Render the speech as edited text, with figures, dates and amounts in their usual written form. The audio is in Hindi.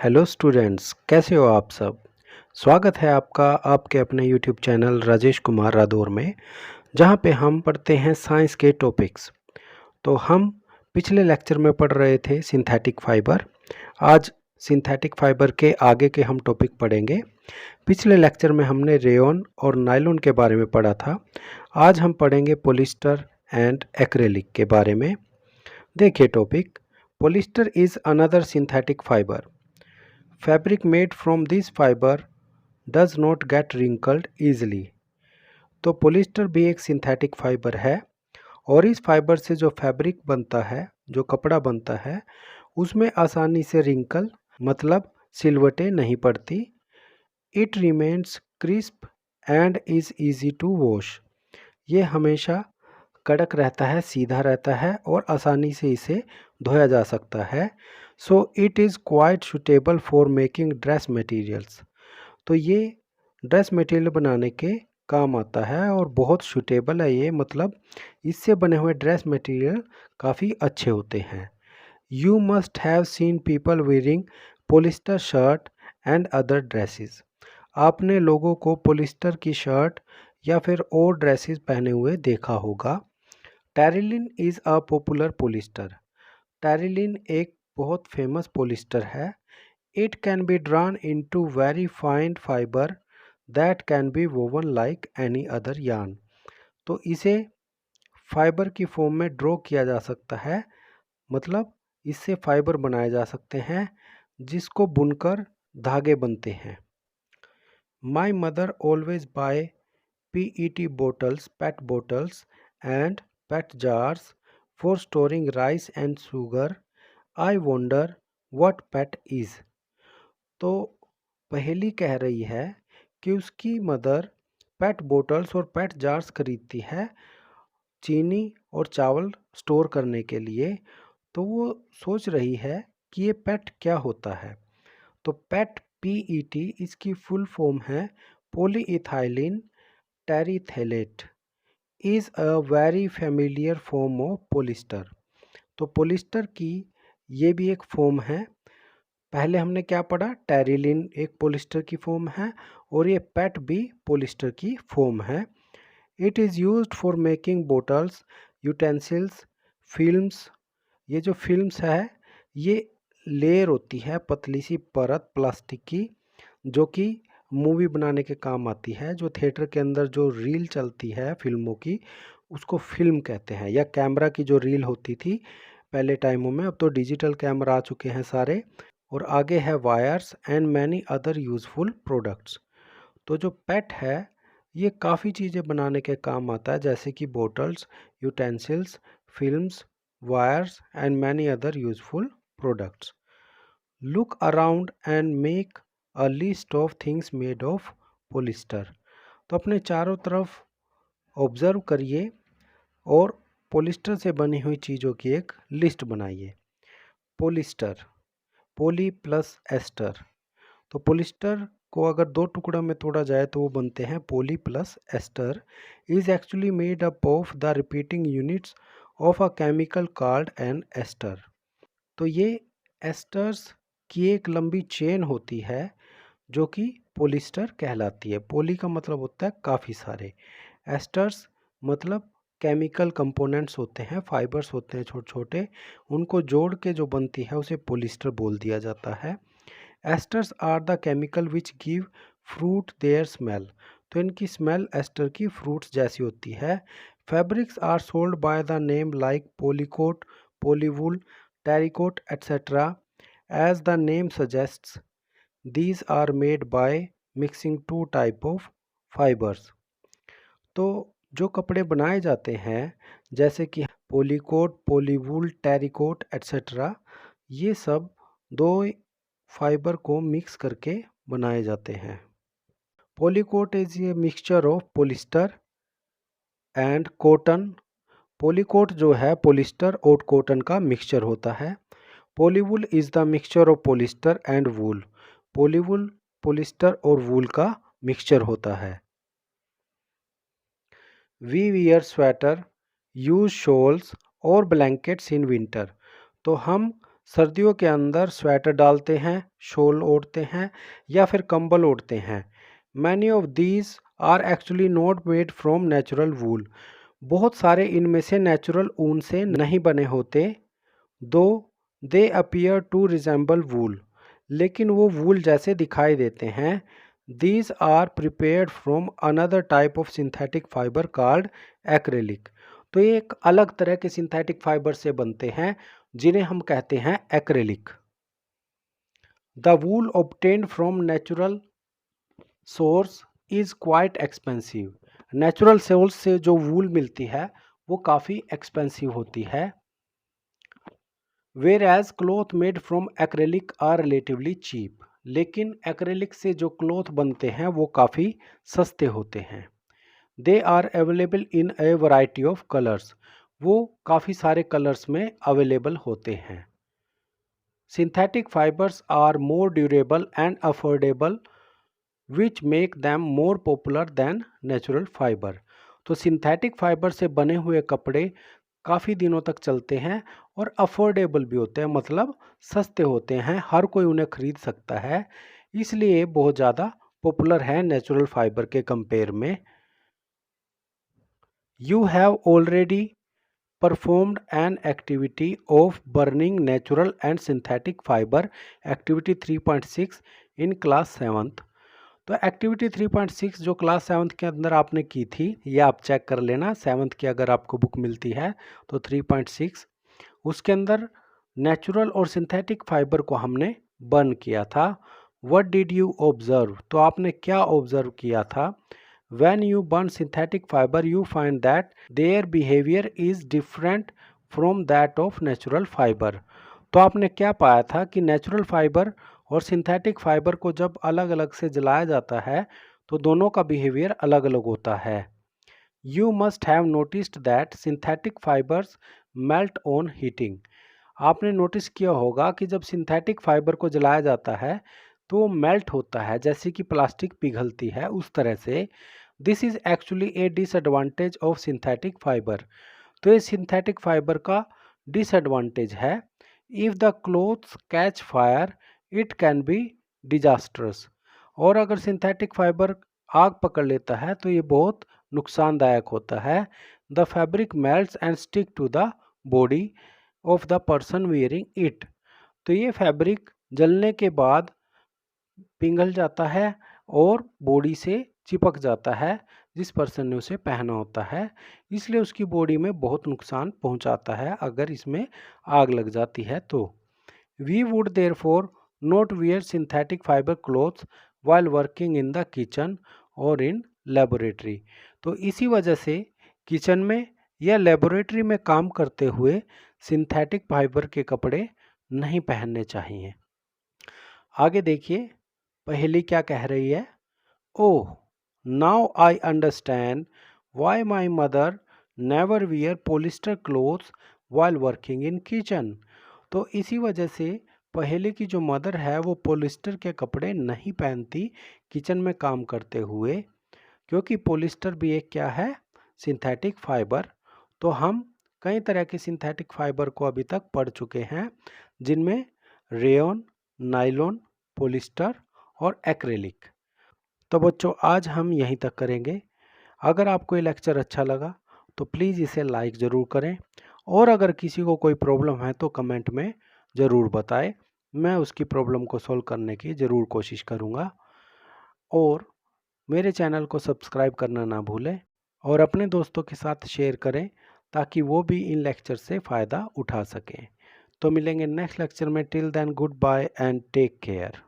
हेलो स्टूडेंट्स, कैसे हो आप सब। स्वागत है आपका आपके अपने यूट्यूब चैनल राजेश कुमार रादौर में, जहां पे हम पढ़ते हैं साइंस के टॉपिक्स। तो हम पिछले लेक्चर में पढ़ रहे थे सिंथेटिक फाइबर। आज सिंथेटिक फाइबर के आगे के हम टॉपिक पढ़ेंगे। पिछले लेक्चर में हमने रेयॉन और नायलॉन के बारे में पढ़ा था। आज हम पढ़ेंगे पॉलिस्टर एंड एक्रेलिक के बारे में। देखिए topic, polyester is another synthetic fibre. Fabric made from this fiber does not get wrinkled easily। तो पॉलिस्टर भी एक सिंथेटिक फाइबर है और इस फाइबर से जो फैब्रिक बनता है, जो कपड़ा बनता है, उसमें आसानी से रिंकल मतलब सिलवटें नहीं पड़ती। It remains crisp and is easy to wash. ये हमेशा कड़क रहता है, सीधा रहता है और आसानी से इसे धोया जा सकता है। So it is quite suitable for making dress materials. तो ये ड्रेस मटेरियल बनाने के काम आता है और बहुत सूटेबल है ये, मतलब इससे बने हुए ड्रेस मटेरियल काफ़ी अच्छे होते हैं। You must have seen people wearing polyester shirt and other dresses. आपने लोगों को पॉलिस्टर की शर्ट या फिर और ड्रेसेस पहने हुए देखा होगा। Terylene is a popular polyester. Terylene एक बहुत फेमस पॉलिस्टर है। It can be drawn into very fine fibre that can be woven like any other yarn. तो इसे फाइबर की फॉर्म में ड्रॉ किया जा सकता है, मतलब इससे फाइबर बनाए जा सकते हैं जिसको बुनकर धागे बनते हैं। My mother always buy PET bottles, PET bottles and PET jars for storing rice and sugar. I wonder what PET is। तो पहेली कह रही है कि उसकी मदर पेट बोटल्स और पेट जार्स खरीदती है चीनी और चावल स्टोर करने के लिए। तो वो सोच रही है कि ये पेट क्या होता है। तो पेट PET इसकी फुल फॉर्म है polyethylene terephthalate, is a very familiar form of polyester. तो पॉलिस्टर की ये भी एक फॉर्म है। पहले हमने क्या पढ़ा, टेरिलिन एक पॉलिस्टर की फॉर्म है और ये पेट भी पॉलिस्टर की फॉर्म है। It is used for making bottles, utensils, films. ये जो फिल्म्स है, ये लेयर होती है, पतली सी परत प्लास्टिक की, जो कि मूवी बनाने के काम आती है। जो थिएटर के अंदर जो रील चलती है फिल्मों की, उसको फिल्म कहते हैं। या कैमरा की जो रील होती थी पहले टाइमों में, अब तो डिजिटल कैमरा आ चुके हैं सारे। और आगे है wires and many other useful products. तो जो पेट है ये काफ़ी चीज़ें बनाने के काम आता है, जैसे कि bottles, utensils, films, wires and many other useful products. Look around and make a list of things made of polyester. तो अपने चारों तरफ ऑब्जर्व करिए और पॉलिस्टर से बनी हुई चीज़ों की एक लिस्ट बनाइए। Polyester, poly plus ester. तो पॉलिस्टर को अगर दो टुकड़ों में तोड़ा जाए तो वो बनते हैं poly plus ester. Is actually made up of the repeating units of a chemical called an ester. तो ये एस्टर्स की एक लंबी चेन होती है जो कि पॉलिस्टर कहलाती है। पॉली का मतलब होता है काफ़ी सारे, एस्टर्स मतलब केमिकल कंपोनेंट्स होते हैं, फाइबर्स होते हैं छोटे छोटे, उनको जोड़ के जो बनती है उसे पॉलिस्टर बोल दिया जाता है। Esters are the chemical which give fruit their smell. तो इनकी स्मेल एस्टर की फ्रूट्स जैसी होती है। Fabrics are sold by the name like polycot, polywool, terricot etcetera. As the name suggests these are made by mixing two type of fibers। तो जो कपड़े बनाए जाते हैं जैसे कि पॉलीकोट, पॉलीवूल, टेरिकोट एट्सेट्रा, ये सब दो फाइबर को मिक्स करके बनाए जाते हैं। Polycot is a mixture of polyester and cotton. Polycot जो है पॉलिस्टर और कॉटन का मिक्सचर होता है। Polywool is the mixture of polyester and wool. Polywool polyester और वूल का मिक्सचर होता है। We wear sweater, use shawls और ब्लैंकेट्स इन विंटर। तो हम सर्दियों के अंदर स्वेटर डालते हैं, शॉल ओढ़ते हैं या फिर कंबल ओढ़ते हैं। Many of these are actually not made from natural wool. बहुत सारे इनमें से नेचुरल ऊन से नहीं बने होते। Though they appear to resemble wool, लेकिन वो वूल जैसे दिखाई देते हैं। These are prepared from another type of synthetic fibre called acrylic. तो ये एक अलग तरह के सिंथेटिक फाइबर से बनते हैं जिन्हें हम कहते हैं acrylic. The wool obtained from natural source is quite expensive. Natural source से जो वूल मिलती है वो काफ़ी एक्सपेंसिव होती है। Where as cloth made from acrylic are relatively cheap, लेकिन एक्रेलिक से जो क्लॉथ बनते हैं वो काफ़ी सस्ते होते हैं। They are available in a variety of colours, वो काफ़ी सारे कलर्स में अवेलेबल होते हैं। Synthetic fibres are more durable and affordable which make them more popular than natural fibre. तो सिंथेटिक फाइबर से बने हुए कपड़े काफ़ी दिनों तक चलते हैं और अफोर्डेबल भी होते हैं, मतलब सस्ते होते हैं, हर कोई उन्हें खरीद सकता है, इसलिए बहुत ज़्यादा पॉपुलर है नेचुरल फाइबर के कंपेयर में। You have already performed an activity of burning natural and synthetic fiber, activity 3.6 in class 7th। तो एक्टिविटी 3.6 जो क्लास 7th के अंदर आपने की थी, ये आप चेक कर लेना, 7th की अगर आपको बुक मिलती है तो 3.6 उसके अंदर नेचुरल और सिंथेटिक फाइबर को हमने बर्न किया था। व्हाट डिड यू ऑब्जर्व, तो आपने क्या ऑब्जर्व किया था। When you burn synthetic fiber, you find that their behavior is different from that of natural fiber। तो आपने क्या पाया था कि नेचुरल फाइबर और सिंथेटिक फाइबर को जब अलग अलग से जलाया जाता है तो दोनों का बिहेवियर अलग अलग होता है। You must have noticed that synthetic fibers melt on heating। आपने नोटिस किया होगा कि जब सिंथेटिक फाइबर को जलाया जाता है तो वो मेल्ट होता है, जैसे कि प्लास्टिक पिघलती है उस तरह से। This is actually A disadvantage of synthetic fibre. तो ये सिंथेटिक फाइबर का डिसएडवांटेज है। If the clothes catch fire it can be disastrous. और अगर सिंथेटिक फाइबर आग पकड़ लेता है तो ये बहुत नुकसानदायक होता है। The fabric melts and stick to the body of the person wearing it. तो ये फैब्रिक जलने के बाद पिघल जाता है और बॉडी से चिपक जाता है जिस पर्सन ने उसे पहना होता है, इसलिए उसकी बॉडी में बहुत नुकसान पहुंचाता है अगर इसमें आग लग जाती है तो। We would therefore not wear synthetic fibre clothes while working in the kitchen और इन लेबोरेटरी। तो इसी वजह से किचन में या लेबोरेटरी में काम करते हुए सिंथेटिक फाइबर के कपड़े नहीं पहनने चाहिए। आगे देखिए पहेली क्या कह रही है। ओह now I understand why my mother never wear polyester clothes while working in kitchen. तो इसी वजह से पहले की जो मदर है वो पॉलिस्टर के कपड़े नहीं पहनती किचन में काम करते हुए, क्योंकि पॉलिस्टर भी एक क्या है, सिंथेटिक फाइबर। तो हम कई तरह के सिंथेटिक फाइबर को अभी तक पढ़ चुके हैं जिनमें रेयन, नायलॉन, पॉलिस्टर और एक्रेलिक। तो बच्चों आज हम यहीं तक करेंगे। अगर आपको ये लेक्चर अच्छा लगा तो प्लीज़ इसे लाइक ज़रूर करें और अगर किसी को कोई प्रॉब्लम है तो कमेंट में ज़रूर बताएं, मैं उसकी प्रॉब्लम को सॉल्व करने की ज़रूर कोशिश करूँगा। और मेरे चैनल को सब्सक्राइब करना ना भूलें और अपने दोस्तों के साथ शेयर करें ताकि वो भी इन लेक्चर से फ़ायदा उठा सकें। तो मिलेंगे नेक्स्ट लेक्चर में। Till then goodbye and take care.